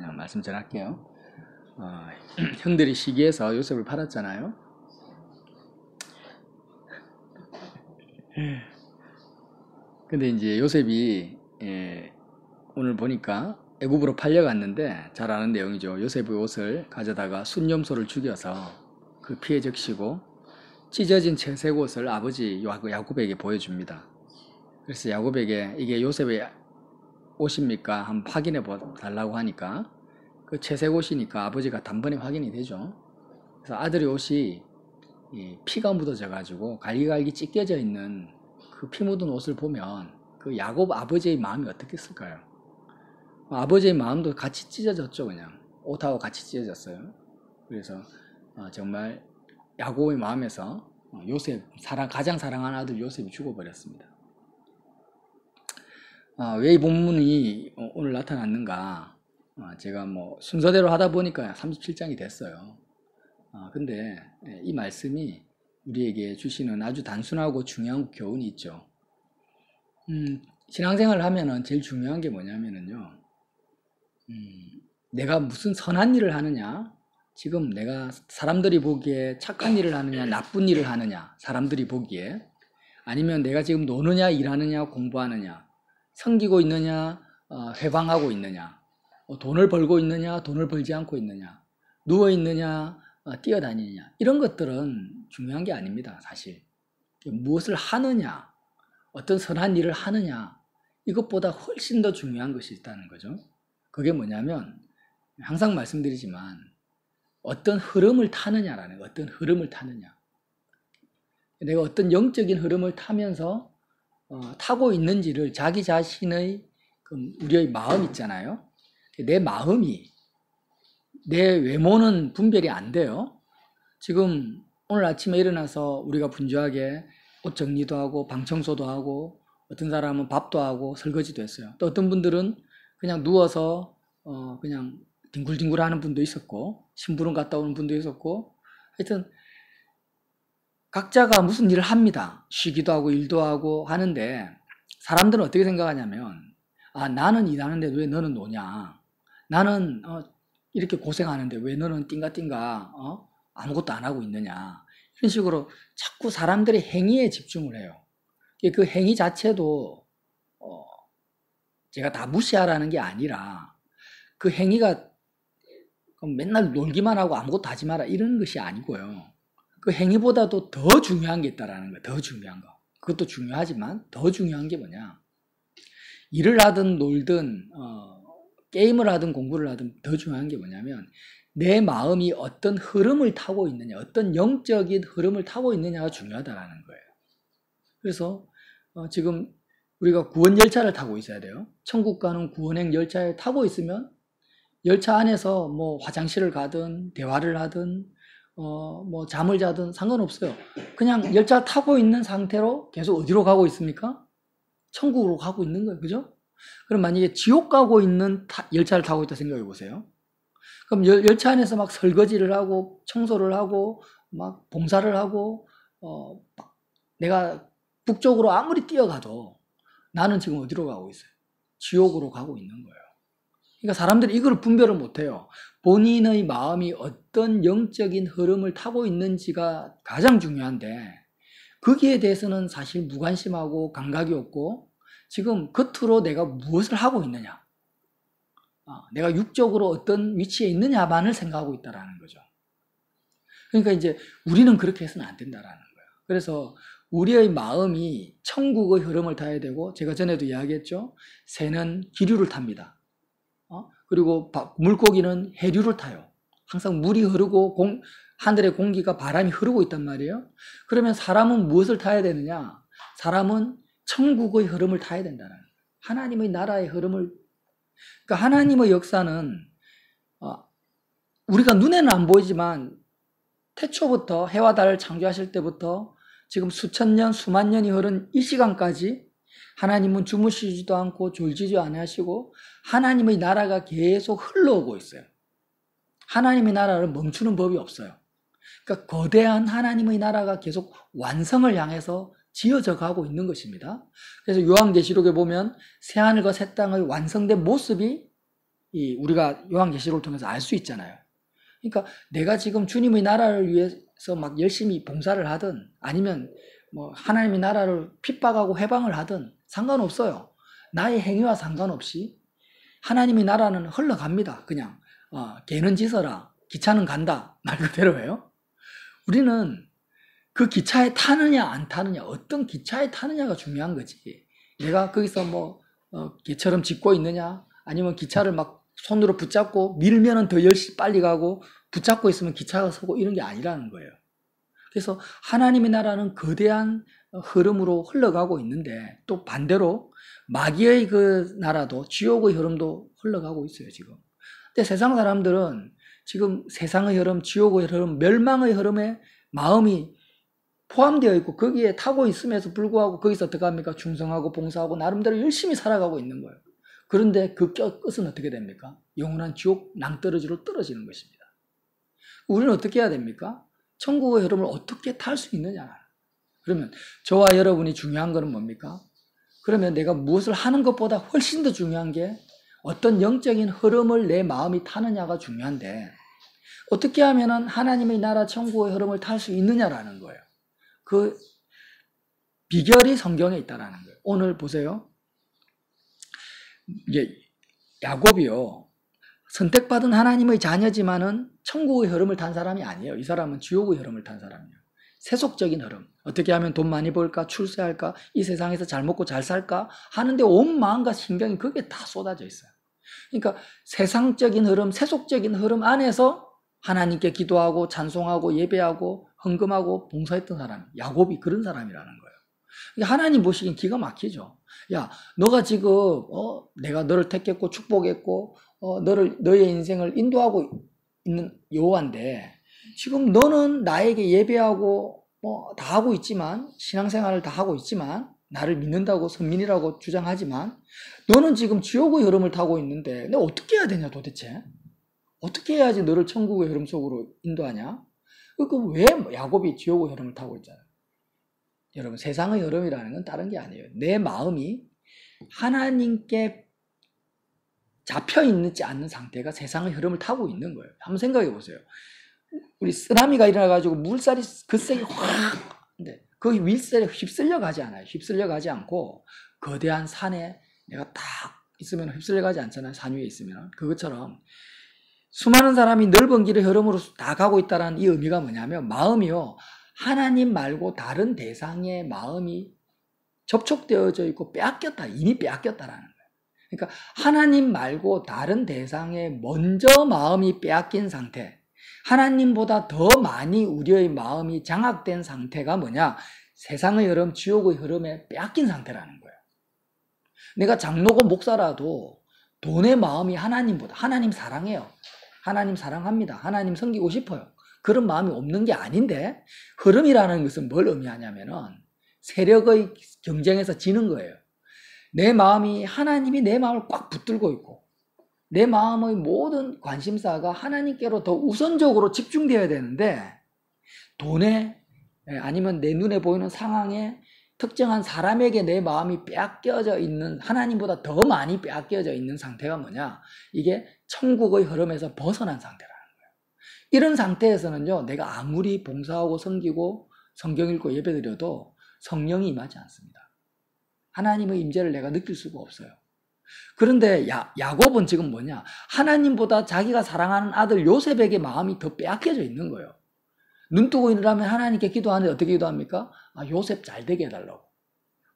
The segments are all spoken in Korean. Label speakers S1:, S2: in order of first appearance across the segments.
S1: 그냥 말씀 전할게요. 형들이 시기해서 요셉을 팔았잖아요. 근데 이제 요셉이 오늘 보니까 애굽으로 팔려갔는데 잘 아는 내용이죠. 요셉의 옷을 가져다가 순념소를 죽여서 그 피해 적시고 찢어진 채색 옷을 아버지 야곱에게 보여줍니다. 그래서 야곱에게 이게 요셉의 옷입니까? 한번 확인해 달라고 하니까 그 채색 옷이니까 아버지가 단번에 확인이 되죠. 그래서 아들의 옷이 피가 묻어져 가지고 갈기갈기 찢겨져 있는 그 피 묻은 옷을 보면 그 야곱 아버지의 마음이 어떻겠을까요? 아버지의 마음도 같이 찢어졌죠. 그냥 옷하고 같이 찢어졌어요. 그래서 정말 야곱의 마음에서 요셉 가장 사랑하는 아들 요셉이 죽어버렸습니다. 왜 이 본문이 오늘 나타났는가? 제가 뭐 순서대로 하다 보니까 37장이 됐어요. 근데 이 말씀이 우리에게 주시는 아주 단순하고 중요한 교훈이 있죠. 신앙생활을 하면은 제일 중요한 게 뭐냐면은요. 내가 무슨 선한 일을 하느냐, 지금 내가 사람들이 보기에 착한 일을 하느냐, 나쁜 일을 하느냐, 사람들이 보기에, 아니면 내가 지금 노느냐, 일하느냐, 공부하느냐, 섬기고 있느냐, 회방하고 있느냐, 돈을 벌고 있느냐, 돈을 벌지 않고 있느냐, 누워 있느냐, 뛰어다니느냐, 이런 것들은 중요한 게 아닙니다. 사실 무엇을 하느냐, 어떤 선한 일을 하느냐, 이것보다 훨씬 더 중요한 것이 있다는 거죠. 그게 뭐냐면 항상 말씀드리지만 어떤 흐름을 타느냐라는 거예요. 어떤 흐름을 타느냐. 내가 어떤 영적인 흐름을 타면서 타고 있는지를 자기 자신의 우리의 마음 있잖아요. 내 마음이, 내 외모는 분별이 안 돼요. 지금 오늘 아침에 일어나서 우리가 분주하게 옷 정리도 하고 방 청소도 하고 어떤 사람은 밥도 하고 설거지도 했어요. 또 어떤 분들은 그냥 누워서 그냥 뒹굴뒹굴 하는 분도 있었고 심부름 갔다 오는 분도 있었고 하여튼 각자가 무슨 일을 합니다. 쉬기도 하고 일도 하고 하는데 사람들은 어떻게 생각하냐면 나는 일하는데 왜 너는 노냐. 나는 이렇게 고생하는데 왜 너는 띵가띵가 아무것도 안 하고 있느냐. 이런 식으로 자꾸 사람들의 행위에 집중을 해요. 그 행위 자체도 제가 다 무시하라는 게 아니라 그 행위가 맨날 놀기만 하고 아무것도 하지 마라 이런 것이 아니고요. 그 행위보다도 더 중요한 게 있다라는 거예요. 더 중요한 거. 그것도 중요하지만 더 중요한 게 뭐냐. 일을 하든 놀든 게임을 하든 공부를 하든 더 중요한 게 뭐냐면 내 마음이 어떤 흐름을 타고 있느냐, 어떤 영적인 흐름을 타고 있느냐가 중요하다라는 거예요. 그래서 지금 우리가 구원 열차를 타고 있어야 돼요. 천국 가는 구원행 열차에 타고 있으면 열차 안에서 뭐 화장실을 가든 대화를 하든 뭐 잠을 자든 상관없어요. 그냥 열차 타고 있는 상태로 계속 어디로 가고 있습니까? 천국으로 가고 있는 거예요. 그죠? 그럼 만약에 지옥 가고 있는 열차를 타고 있다 생각해 보세요. 그럼 열차 안에서 막 설거지를 하고 청소를 하고 막 봉사를 하고 내가 북쪽으로 아무리 뛰어가도 나는 지금 어디로 가고 있어요? 지옥으로 가고 있는 거예요. 그러니까 사람들이 이걸 분별을 못해요. 본인의 마음이 어떤 영적인 흐름을 타고 있는지가 가장 중요한데 거기에 대해서는 사실 무관심하고 감각이 없고 지금 겉으로 내가 무엇을 하고 있느냐, 내가 육적으로 어떤 위치에 있느냐만을 생각하고 있다는 거죠. 그러니까 이제 우리는 그렇게 해서는 안 된다는 거예요. 그래서 우리의 마음이 천국의 흐름을 타야 되고 제가 전에도 이야기했죠. 새는 기류를 탑니다. 그리고 물고기는 해류를 타요. 항상 물이 흐르고 하늘의 공기가 바람이 흐르고 있단 말이에요. 그러면 사람은 무엇을 타야 되느냐? 사람은 천국의 흐름을 타야 된다는 거예요. 하나님의 나라의 흐름을. 그러니까 하나님의 역사는 우리가 눈에는 안 보이지만 태초부터 해와 달을 창조하실 때부터 지금 수천 년, 수만 년이 흐른 이 시간까지 하나님은 주무시지도 않고 졸지도 않으시고 하나님의 나라가 계속 흘러오고 있어요. 하나님의 나라를 멈추는 법이 없어요. 그러니까 거대한 하나님의 나라가 계속 완성을 향해서 지어져 가고 있는 것입니다. 그래서 요한계시록에 보면 새하늘과 새 땅의 완성된 모습이 우리가 요한계시록을 통해서 알 수 있잖아요. 그러니까 내가 지금 주님의 나라를 위해서 막 열심히 봉사를 하든 아니면 뭐 하나님의 나라를 핍박하고 해방을 하든 상관없어요. 나의 행위와 상관없이 하나님의 나라는 흘러갑니다. 그냥 개는 짖어라, 기차는 간다 말 그대로예요. 우리는 그 기차에 타느냐 안 타느냐, 어떤 기차에 타느냐가 중요한 거지. 내가 거기서 뭐 개처럼 짖고 있느냐, 아니면 기차를 막 손으로 붙잡고 밀면은 더 열심히 빨리 가고 붙잡고 있으면 기차가 서고 이런 게 아니라는 거예요. 그래서 하나님의 나라는 거대한 흐름으로 흘러가고 있는데 또 반대로 마귀의 그 나라도, 지옥의 흐름도 흘러가고 있어요, 지금. 근데 세상 사람들은 지금 세상의 흐름, 지옥의 흐름, 멸망의 흐름에 마음이 포함되어 있고 거기에 타고 있음에도 불구하고 거기서 어떻게 합니까? 충성하고 봉사하고 나름대로 열심히 살아가고 있는 거예요. 그런데 그 끝은 어떻게 됩니까? 영원한 지옥 낭떠러지로 떨어지는 것입니다. 우리는 어떻게 해야 됩니까? 천국의 흐름을 어떻게 탈 수 있느냐. 그러면 저와 여러분이 중요한 것은 뭡니까? 그러면 내가 무엇을 하는 것보다 훨씬 더 중요한 게 어떤 영적인 흐름을 내 마음이 타느냐가 중요한데, 어떻게 하면 하나님의 나라 천국의 흐름을 탈 수 있느냐라는 거예요. 그 비결이 성경에 있다라는 거예요. 오늘 보세요. 이제 야곱이요, 선택받은 하나님의 자녀지만은 천국의 흐름을 탄 사람이 아니에요. 이 사람은 지옥의 흐름을 탄 사람이에요. 세속적인 흐름. 어떻게 하면 돈 많이 벌까, 출세할까, 이 세상에서 잘 먹고 잘 살까 하는데 온 마음과 신경이 거기에 다 쏟아져 있어요. 그러니까 세상적인 흐름, 세속적인 흐름 안에서 하나님께 기도하고 찬송하고 예배하고 헌금하고 봉사했던 사람, 야곱이 그런 사람이라는 거예요. 하나님 보시기엔 기가 막히죠. 야, 너가 지금 내가 너를 택했고 축복했고 너의 인생을 인도하고 있는 여호와인데 지금 너는 나에게 예배하고 다 하고 있지만, 신앙생활을 다 하고 있지만, 나를 믿는다고 선민이라고 주장하지만 너는 지금 지옥의 흐름을 타고 있는데 내가 어떻게 해야 되냐 도대체? 어떻게 해야지 너를 천국의 흐름 속으로 인도하냐? 그럼 왜 야곱이 지옥의 흐름을 타고 있잖아요. 여러분, 세상의 흐름이라는 건 다른 게 아니에요. 내 마음이 하나님께 잡혀있지 않는 상태가 세상의 흐름을 타고 있는 거예요. 한번 생각해 보세요. 우리 쓰나미가 일어나가지고 물살이 거세게 확, 근데 그 윗살에 휩쓸려 가지 않아요. 휩쓸려 가지 않고 거대한 산에 내가 딱 있으면 휩쓸려 가지 않잖아요. 산 위에 있으면. 그것처럼 수많은 사람이 넓은 길의 흐름으로 다 가고 있다는 이 의미가 뭐냐면, 마음이요, 하나님 말고 다른 대상의 마음이 접촉되어져 있고 빼앗겼다, 이미 빼앗겼다라는 거예요. 그러니까 하나님 말고 다른 대상에 먼저 마음이 빼앗긴 상태, 하나님보다 더 많이 우리의 마음이 장악된 상태가 뭐냐? 세상의 흐름, 지옥의 흐름에 빼앗긴 상태라는 거예요. 내가 장로고 목사라도 돈의 마음이 하나님보다, 하나님 사랑해요, 하나님 사랑합니다, 하나님 섬기고 싶어요, 그런 마음이 없는 게 아닌데, 흐름이라는 것은 뭘 의미하냐면은 세력의 경쟁에서 지는 거예요. 내 마음이, 하나님이 내 마음을 꽉 붙들고 있고 내 마음의 모든 관심사가 하나님께로 더 우선적으로 집중되어야 되는데, 돈에 아니면 내 눈에 보이는 상황에 특정한 사람에게 내 마음이 빼앗겨져 있는, 하나님보다 더 많이 빼앗겨져 있는 상태가 뭐냐? 이게 천국의 흐름에서 벗어난 상태라는 거예요. 이런 상태에서는요, 내가 아무리 봉사하고 섬기고 성경 읽고 예배드려도 성령이 임하지 않습니다. 하나님의 임재를 내가 느낄 수가 없어요. 그런데 야곱은 지금 뭐냐? 하나님보다 자기가 사랑하는 아들 요셉에게 마음이 더 빼앗겨져 있는 거예요. 눈 뜨고 일어나면 하나님께 기도하는데 어떻게 기도합니까? 요셉 잘 되게 해달라고.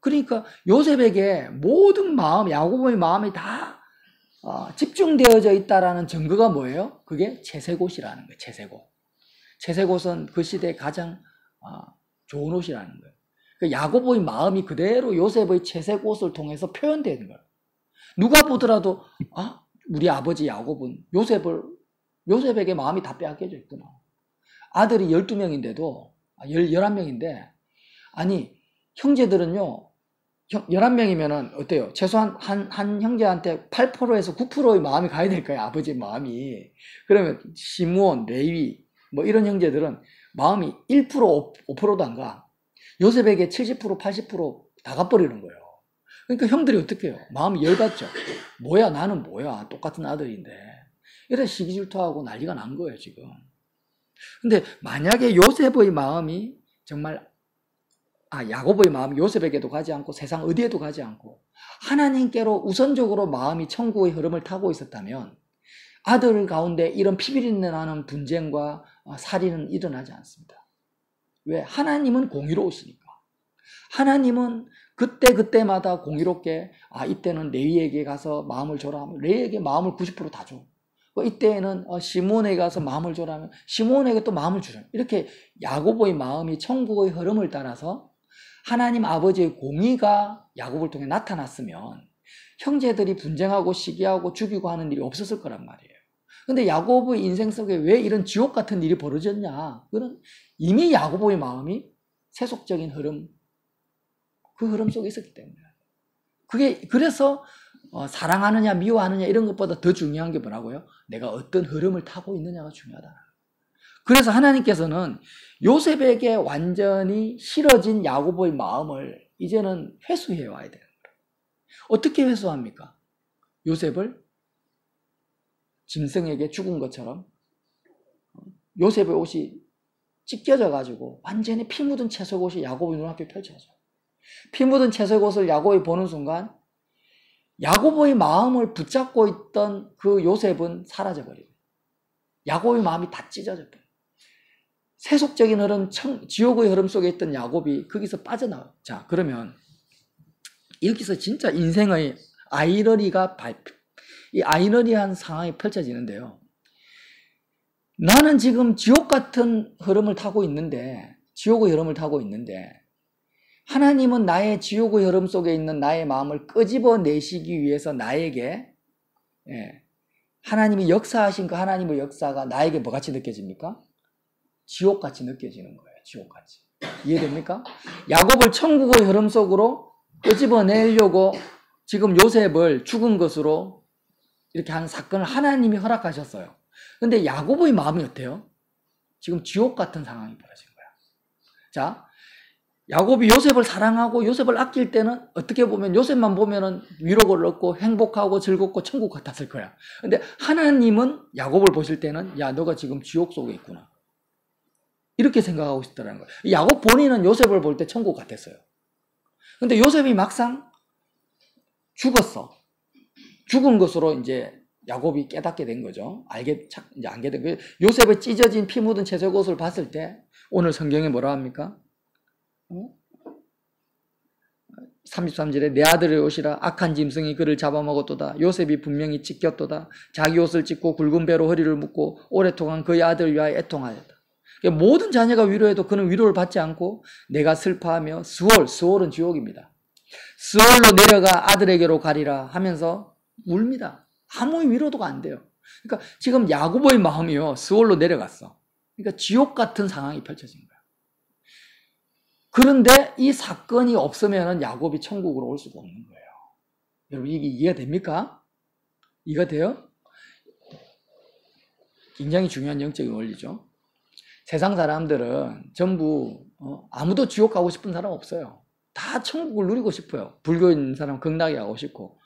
S1: 그러니까 요셉에게 모든 마음, 야곱의 마음이 다 집중되어져 있다라는 증거가 뭐예요? 그게 채색옷이라는 거예요. 채색옷. 채색옷은 그 시대에 가장 좋은 옷이라는 거예요. 그러니까 야곱의 마음이 그대로 요셉의 채색옷을 통해서 표현되는 거예요. 누가 보더라도 우리 아버지 야곱은 요셉에게 마음이 다 빼앗겨져 있구나. 아들이 12명인데도 11명인데, 아니 형제들은요, 11명이면 어때요? 최소한 한 형제한테 8%에서 9%의 마음이 가야 될 거예요, 아버지의 마음이. 그러면 시므온, 레위 뭐 이런 형제들은 마음이 1%, 5%도 안 가. 요셉에게 70%, 80% 다 가버리는 거예요. 그러니까 형들이 어떻게 해요? 마음이 열받죠. 뭐야, 나는 뭐야, 똑같은 아들인데. 이래서 시기질투하고 난리가 난 거예요, 지금. 근데 만약에 요셉의 마음이 정말 야곱의 마음이 요셉에게도 가지 않고 세상 어디에도 가지 않고 하나님께로 우선적으로 마음이 천국의 흐름을 타고 있었다면 아들 가운데 이런 피비린내 나는 분쟁과 살인은 일어나지 않습니다. 왜? 하나님은 공의로우시니까. 하나님은 그때마다 공의롭게 이때는 레위에게 가서 마음을 줘라 하면 레위에게 마음을 90% 다 줘. 이때에는 시몬에게 가서 마음을 줘라 하면 시몬에게 또 마음을 주죠. 이렇게 야곱의 마음이 천국의 흐름을 따라서 하나님 아버지의 공의가 야곱을 통해 나타났으면 형제들이 분쟁하고 시기하고 죽이고 하는 일이 없었을 거란 말이에요. 근데 야곱의 인생 속에 왜 이런 지옥 같은 일이 벌어졌냐? 그건 이미 야곱의 마음이 세속적인 흐름, 그 흐름 속에 있었기 때문에. 그래서 사랑하느냐 미워하느냐 이런 것보다 더 중요한 게 뭐라고요? 내가 어떤 흐름을 타고 있느냐가 중요하다. 그래서 하나님께서는 요셉에게 완전히 싫어진 야곱의 마음을 이제는 회수해 와야 되는 거예요. 어떻게 회수합니까? 요셉을 짐승에게 죽은 것처럼 요셉의 옷이 찢겨져 가지고 완전히 피 묻은 채색 옷이 야곱의 눈앞에 펼쳐져요. 피 묻은 채색 옷을 야곱이 보는 순간 야곱의 마음을 붙잡고 있던 그 요셉은 사라져버리고 야곱의 마음이 다 찢어져 버려요. 세속적인 흐름, 지옥의 흐름 속에 있던 야곱이 거기서 빠져나와요. 자, 그러면 여기서 진짜 인생의 이 아이러니한 상황이 펼쳐지는데요. 나는 지금 지옥 같은 흐름을 타고 있는데, 지옥의 흐름을 타고 있는데, 하나님은 나의 지옥의 흐름 속에 있는 나의 마음을 끄집어내시기 위해서 나에게, 하나님이 역사하신 그 하나님의 역사가 나에게 뭐같이 느껴집니까? 지옥같이 느껴지는 거예요. 지옥같이. 이해됩니까? 야곱을 천국의 흐름 속으로 끄집어내려고 지금 요셉을 죽은 것으로 이렇게 하는 사건을 하나님이 허락하셨어요. 근데 야곱의 마음이 어때요? 지금 지옥 같은 상황이 벌어진 거야. 자, 야곱이 요셉을 사랑하고 요셉을 아낄 때는 어떻게 보면 요셉만 보면은 위로를 얻고 행복하고 즐겁고 천국 같았을 거야. 근데 하나님은 야곱을 보실 때는 야, 너가 지금 지옥 속에 있구나. 이렇게 생각하고 있더라는 거예요. 야곱 본인은 요셉을 볼 때 천국 같았어요. 근데 요셉이 막상 죽었어. 죽은 것으로 이제 야곱이 깨닫게 된 거죠. 이제 알게 된 거예요. 요셉의 찢어진 피 묻은 채색 옷을 봤을 때 오늘 성경에 뭐라 합니까? 33절에 내 아들의 옷이라 악한 짐승이 그를 잡아먹었도다. 요셉이 분명히 찢겼도다. 자기 옷을 찢고 굵은 배로 허리를 묶고 오랫동안 그의 아들을 위하여 애통하였다. 모든 자녀가 위로해도 그는 위로를 받지 않고 내가 슬퍼하며 스월은 지옥입니다. 스월로 내려가 아들에게로 가리라 하면서 웁니다. 아무 위로도 안 돼요. 그러니까 지금 야곱의 마음이요 스월로 내려갔어. 그러니까 지옥 같은 상황이 펼쳐진 거야. 그런데 이 사건이 없으면 야곱이 천국으로 올 수가 없는 거예요. 여러분 이게 이해가 됩니까? 이해가 돼요? 굉장히 중요한 영적인 원리죠. 세상 사람들은 전부 아무도 지옥 가고 싶은 사람 없어요. 다 천국을 누리고 싶어요. 불교인 사람 극락에 가고 싶고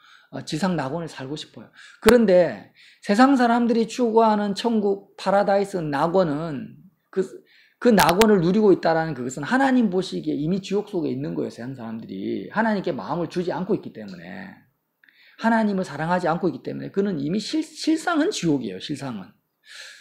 S1: 지상 낙원을 살고 싶어요. 그런데 세상 사람들이 추구하는 천국, 파라다이스, 낙원은 그 낙원을 누리고 있다는 그것은 하나님 보시기에 이미 지옥 속에 있는 거예요. 세상 사람들이 하나님께 마음을 주지 않고 있기 때문에, 하나님을 사랑하지 않고 있기 때문에 그는 이미 실상은 지옥이에요. 실상은.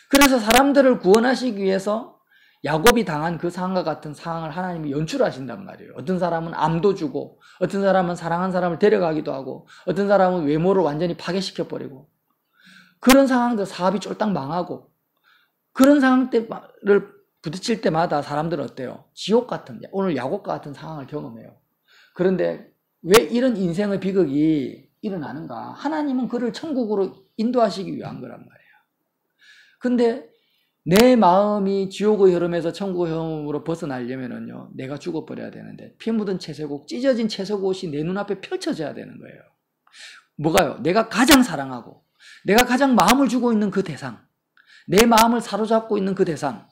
S1: 그래서 사람들을 구원하시기 위해서 야곱이 당한 그 상황과 같은 상황을 하나님이 연출하신단 말이에요. 어떤 사람은 암도 주고, 어떤 사람은 사랑한 사람을 데려가기도 하고, 어떤 사람은 외모를 완전히 파괴시켜버리고, 그런 상황들 사업이 쫄딱 망하고, 그런 상황들을 부딪힐 때마다 사람들은 어때요? 지옥 같은, 오늘 야곱과 같은 상황을 경험해요. 그런데 왜 이런 인생의 비극이 일어나는가? 하나님은 그를 천국으로 인도하시기 위한 거란 말이에요. 근데 내 마음이 지옥의 흐름에서 천국의 흐름으로 벗어나려면은요, 내가 죽어버려야 되는데, 피 묻은 채색옷, 찢어진 채색옷이 내 눈앞에 펼쳐져야 되는 거예요. 뭐가요? 내가 가장 사랑하고, 내가 가장 마음을 주고 있는 그 대상, 내 마음을 사로잡고 있는 그 대상,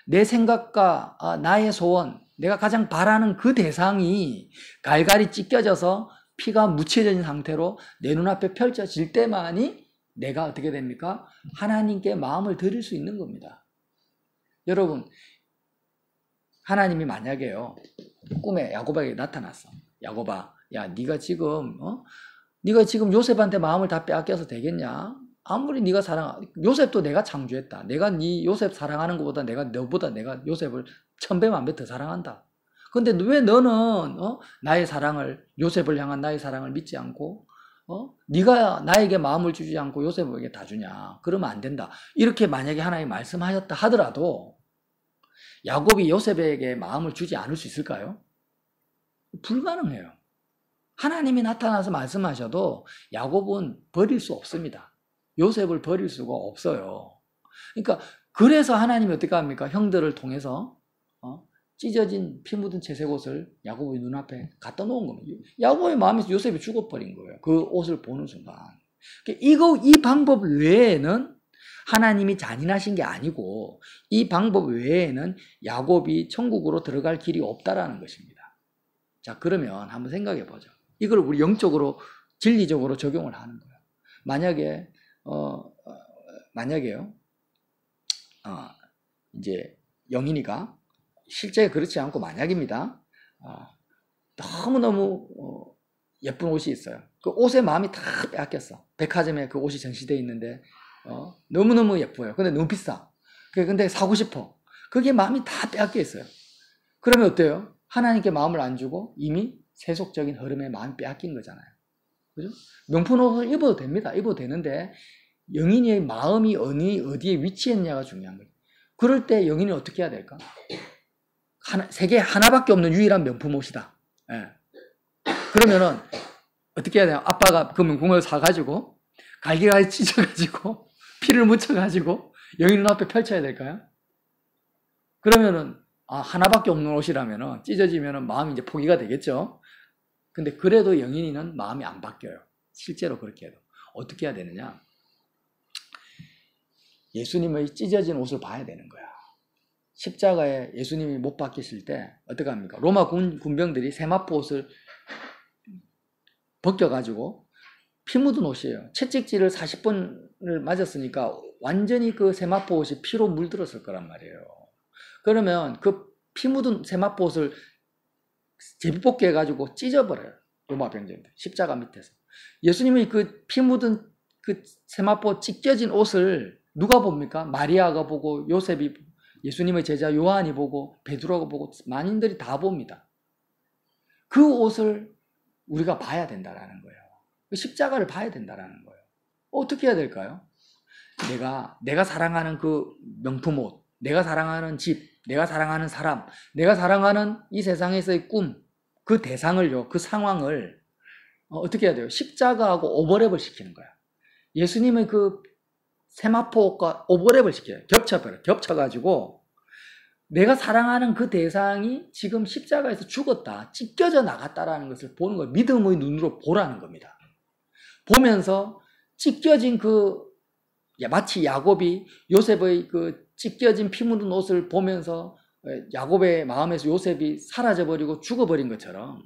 S1: 내 생각과 나의 소원, 내가 가장 바라는 그 대상이 갈갈이 찢겨져서 피가 묻혀진 상태로 내 눈앞에 펼쳐질 때만이 내가 어떻게 됩니까? 하나님께 마음을 드릴 수 있는 겁니다. 여러분, 하나님이 만약에요, 꿈에 야곱에게 나타났어. 야곱아, 야, 네가 지금 요셉한테 마음을 다 빼앗겨서 되겠냐? 아무리 네가 요셉도 내가 창조했다. 내가 네 요셉 사랑하는 것보다 내가 요셉을 1000배 만배 더 사랑한다. 근데 왜 너는 요셉을 향한 나의 사랑을 믿지 않고 네가 나에게 마음을 주지 않고 요셉에게 다 주냐? 그러면 안 된다. 이렇게 만약에 하나님이 말씀하셨다 하더라도 야곱이 요셉에게 마음을 주지 않을 수 있을까요? 불가능해요. 하나님이 나타나서 말씀하셔도 야곱은 버릴 수 없습니다. 요셉을 버릴 수가 없어요. 그러니까 그래서 하나님이 어떻게 합니까? 형들을 통해서 찢어진 피 묻은 채색 옷을 야곱의 눈앞에 갖다 놓은 겁니다. 야곱의 마음에서 요셉이 죽어버린 거예요. 그 옷을 보는 순간. 이 방법 외에는 하나님이 잔인하신 게 아니고 이 방법 외에는 야곱이 천국으로 들어갈 길이 없다라는 것입니다. 자, 그러면 한번 생각해 보죠. 이걸 우리 영적으로 진리적으로 적용을 하는 거예요. 만약에요. 이제 영인이가 실제 그렇지 않고 만약입니다. 너무너무 예쁜 옷이 있어요. 그 옷에 마음이 다 빼앗겼어. 백화점에 그 옷이 전시되어 있는데 너무너무 예뻐요. 근데 너무 비싸. 근데 사고 싶어. 그게 마음이 다 빼앗겨 있어요. 그러면 어때요? 하나님께 마음을 안 주고 이미 세속적인 흐름에 마음이 빼앗긴 거잖아요. 그죠? 명품 옷을 입어도 됩니다. 입어도 되는데 영인의 마음이 어디에 위치했냐가 중요한 거예요. 그럴 때 영인이 어떻게 해야 될까? 세계에 하나밖에 없는 유일한 명품 옷이다. 예. 그러면은 어떻게 해야 돼요? 아빠가 그 명품을 사가지고 갈기갈기 찢어가지고 피를 묻혀가지고 영인 앞에 펼쳐야 될까요? 그러면은 하나밖에 없는 옷이라면은 찢어지면은 마음이 이제 포기가 되겠죠. 근데 그래도 영인이는 마음이 안 바뀌어요. 실제로 그렇게 해도. 어떻게 해야 되느냐? 예수님의 찢어진 옷을 봐야 되는 거야. 십자가에 예수님이 못 박히실 때 어떻게 합니까? 로마 군병들이 세마포 옷을 벗겨가지고 피 묻은 옷이에요. 채찍질을 40번을 맞았으니까 완전히 그 세마포 옷이 피로 물들었을 거란 말이에요. 그러면 그 피 묻은 세마포 옷을 제비뽑기 해가지고 찢어버려요. 로마 병정들 십자가 밑에서. 예수님이 그 피 묻은 그 세마포 찢겨진 옷을 누가 봅니까? 마리아가 보고 요셉이, 예수님의 제자 요한이 보고 베드로가 보고 만인들이 다 봅니다. 그 옷을 우리가 봐야 된다라는 거예요. 십자가를 봐야 된다라는 거예요. 어떻게 해야 될까요? 내가 사랑하는 그 명품 옷, 내가 사랑하는 집, 내가 사랑하는 사람, 내가 사랑하는 이 세상에서의 꿈, 그 대상을요, 그 상황을 어떻게 해야 돼요? 십자가하고 오버랩을 시키는 거야. 예수님의 그 세마포옷과 오버랩을 시켜요. 겹쳐가지고 내가 사랑하는 그 대상이 지금 십자가에서 죽었다, 찢겨져 나갔다라는 것을 보는 거예요. 믿음의 눈으로 보라는 겁니다. 보면서 찢겨진 마치 야곱이 요셉의 그 찢겨진 피 묻은 옷을 보면서 야곱의 마음에서 요셉이 사라져버리고 죽어버린 것처럼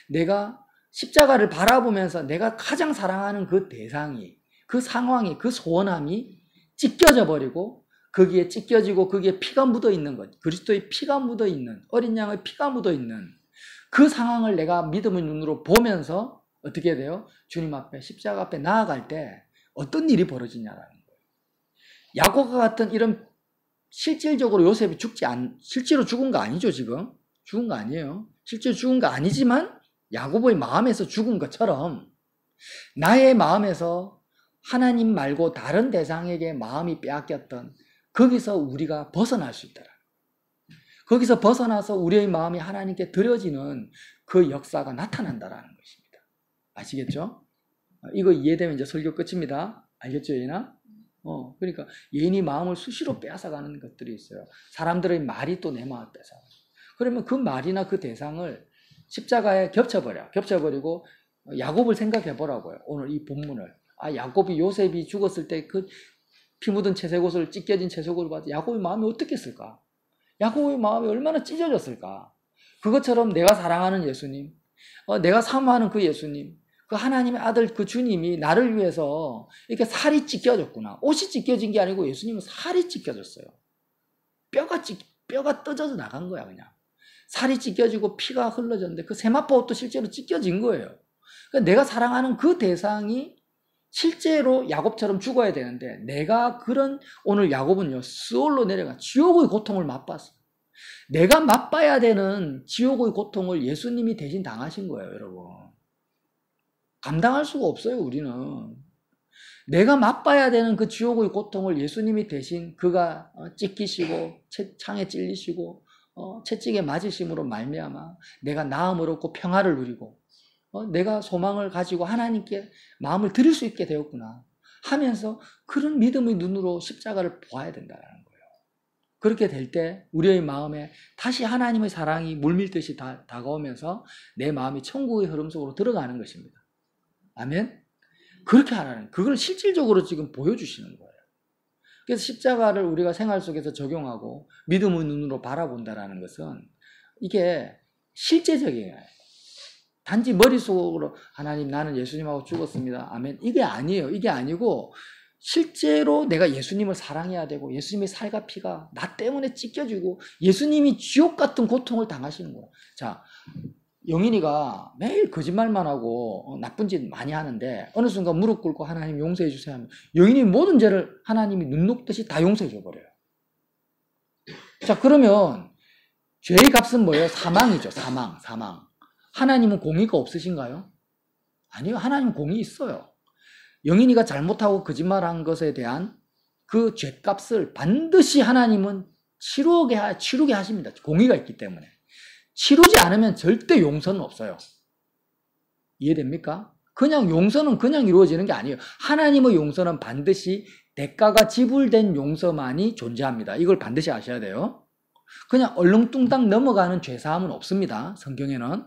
S1: 내가 십자가를 바라보면서 내가 가장 사랑하는 그 대상이, 그 상황이, 그 소원함이 찢겨져 버리고 거기에 찢겨지고 거기에 피가 묻어 있는 것, 그리스도의 피가 묻어 있는, 어린 양의 피가 묻어 있는 그 상황을 내가 믿음의 눈으로 보면서 어떻게 돼요? 주님 앞에, 십자가 앞에 나아갈 때 어떤 일이 벌어지냐라는 거예요. 야곱과 같은 이런 실질적으로 요셉이 실제로 죽은 거 아니죠, 지금? 죽은 거 아니에요. 실제로 죽은 거 아니지만 야곱의 마음에서 죽은 것처럼 나의 마음에서 하나님 말고 다른 대상에게 마음이 빼앗겼던 거기서 우리가 벗어날 수 있더라. 거기서 벗어나서 우리의 마음이 하나님께 드려지는 그 역사가 나타난다라는 것입니다. 아시겠죠? 이거 이해되면 이제 설교 끝입니다. 알겠죠, 예인아? 그러니까 예인이 마음을 수시로 빼앗아가는 것들이 있어요. 사람들의 말이 또 내 마음을 뺏어. 그러면 그 말이나 그 대상을 십자가에 겹쳐버리고 야곱을 생각해 보라고요. 오늘 이 본문을. 야곱이 요셉이 죽었을 때 그 피 묻은 채색옷을, 찢겨진 채색옷을 봐서 야곱의 마음이 어떻겠을까? 야곱의 마음이 얼마나 찢어졌을까? 그것처럼 내가 사랑하는 예수님, 내가 사모하는 그 예수님, 그 하나님의 아들 그 주님이 나를 위해서 이렇게 살이 찢겨졌구나. 옷이 찢겨진 게 아니고 예수님은 살이 찢겨졌어요. 뼈가 떠져서 나간 거야, 그냥. 살이 찢겨지고 피가 흘러졌는데 그 세마포 옷도 실제로 찢겨진 거예요. 그러니까 내가 사랑하는 그 대상이 실제로 야곱처럼 죽어야 되는데 내가 그런 오늘 야곱은요 스올로 내려가 지옥의 고통을 맛봤어. 내가 맛봐야 되는 지옥의 고통을 예수님이 대신 당하신 거예요, 여러분. 감당할 수가 없어요, 우리는. 내가 맛봐야 되는 그 지옥의 고통을 예수님이 대신 그가 찢기시고 창에 찔리시고 채찍에 맞으심으로 말미암아 내가 나음을 얻고 평화를 누리고 내가 소망을 가지고 하나님께 마음을 드릴 수 있게 되었구나 하면서 그런 믿음의 눈으로 십자가를 보아야 된다는 거예요. 그렇게 될 때 우리의 마음에 다시 하나님의 사랑이 물밀듯이 다가오면서 내 마음이 천국의 흐름 속으로 들어가는 것입니다. 아멘? 그렇게 하라는, 그걸 실질적으로 지금 보여주시는 거예요. 그래서 십자가를 우리가 생활 속에서 적용하고 믿음의 눈으로 바라본다는 것은 이게 실제적이에요. 단지 머릿속으로 하나님 나는 예수님하고 죽었습니다. 아멘. 이게 아니에요. 이게 아니고 실제로 내가 예수님을 사랑해야 되고 예수님의 살과 피가 나 때문에 찢겨지고 예수님이 지옥 같은 고통을 당하시는 거예요. 자, 영인이가 매일 거짓말만 하고 나쁜 짓 많이 하는데 어느 순간 무릎 꿇고 하나님 용서해 주세요 하면 영인이 모든 죄를 하나님이 눈 녹듯이 다 용서해 줘버려요. 자, 그러면 죄의 값은 뭐예요? 사망이죠. 사망. 하나님은 공의가 없으신가요? 아니요. 하나님은 공의 있어요. 영인이가 잘못하고 거짓말한 것에 대한 그 죄값을 반드시 하나님은 치르게 하십니다. 공의가 있기 때문에. 치르지 않으면 절대 용서는 없어요. 이해됩니까? 그냥 용서는 그냥 이루어지는 게 아니에요. 하나님의 용서는 반드시 대가가 지불된 용서만이 존재합니다. 이걸 반드시 아셔야 돼요. 그냥 얼렁뚱땅 넘어가는 죄사함은 없습니다. 성경에는.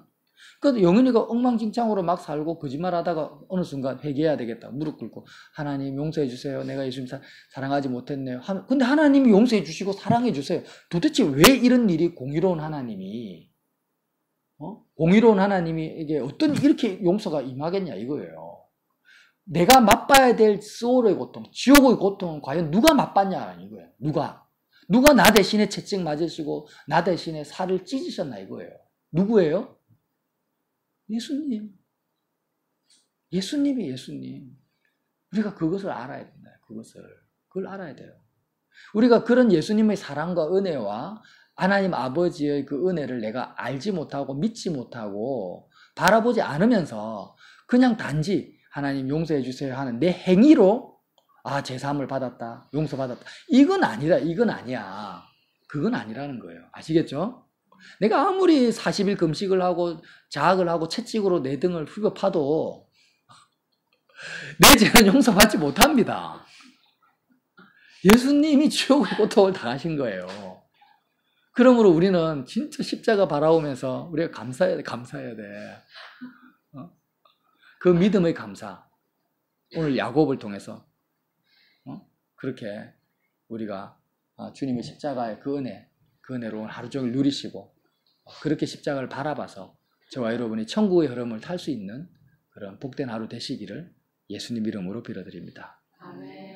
S1: 그래도 영은이가 엉망진창으로 막 살고 거짓말하다가 어느 순간 회개해야 되겠다. 무릎 꿇고 하나님 용서해 주세요. 내가 예수님 사랑하지 못했네요. 근데 하나님이 용서해 주시고 사랑해 주세요. 도대체 왜 이런 일이 공의로운 하나님이 공의로운 하나님이 어떤 이렇게 용서가 임하겠냐 이거예요. 내가 맛봐야 될 스올의 고통, 지옥의 고통은 과연 누가 맛봤냐 이거예요. 누가 나 대신에 채찍 맞으시고 나 대신에 살을 찢으셨나 이거예요. 누구예요? 예수님. 예수님이 예수님. 우리가 그것을 알아야 된다. 그걸 알아야 돼요. 우리가 그런 예수님의 사랑과 은혜와 하나님 아버지의 그 은혜를 내가 알지 못하고 믿지 못하고 바라보지 않으면서 그냥 단지 하나님 용서해 주세요 하는 내 행위로 제사함을 받았다, 용서받았다. 이건 아니다. 이건 아니야. 그건 아니라는 거예요. 아시겠죠? 내가 아무리 40일 금식을 하고 자학을 하고 채찍으로 내 등을 휘벼 파도 내 죄는 용서받지 못합니다. 예수님이 지옥의 고통을 당하신 거예요. 그러므로 우리는 진짜 십자가 바라보면서 우리가 감사해야 돼. 그 믿음의 감사. 오늘 야곱을 통해서 그렇게 우리가 주님의 십자가의 그 은혜로 하루 종일 누리시고 그렇게 십자가를 바라봐서 저와 여러분이 천국의 흐름을 탈 수 있는 그런 복된 하루 되시기를 예수님 이름으로 빌어드립니다. 아멘.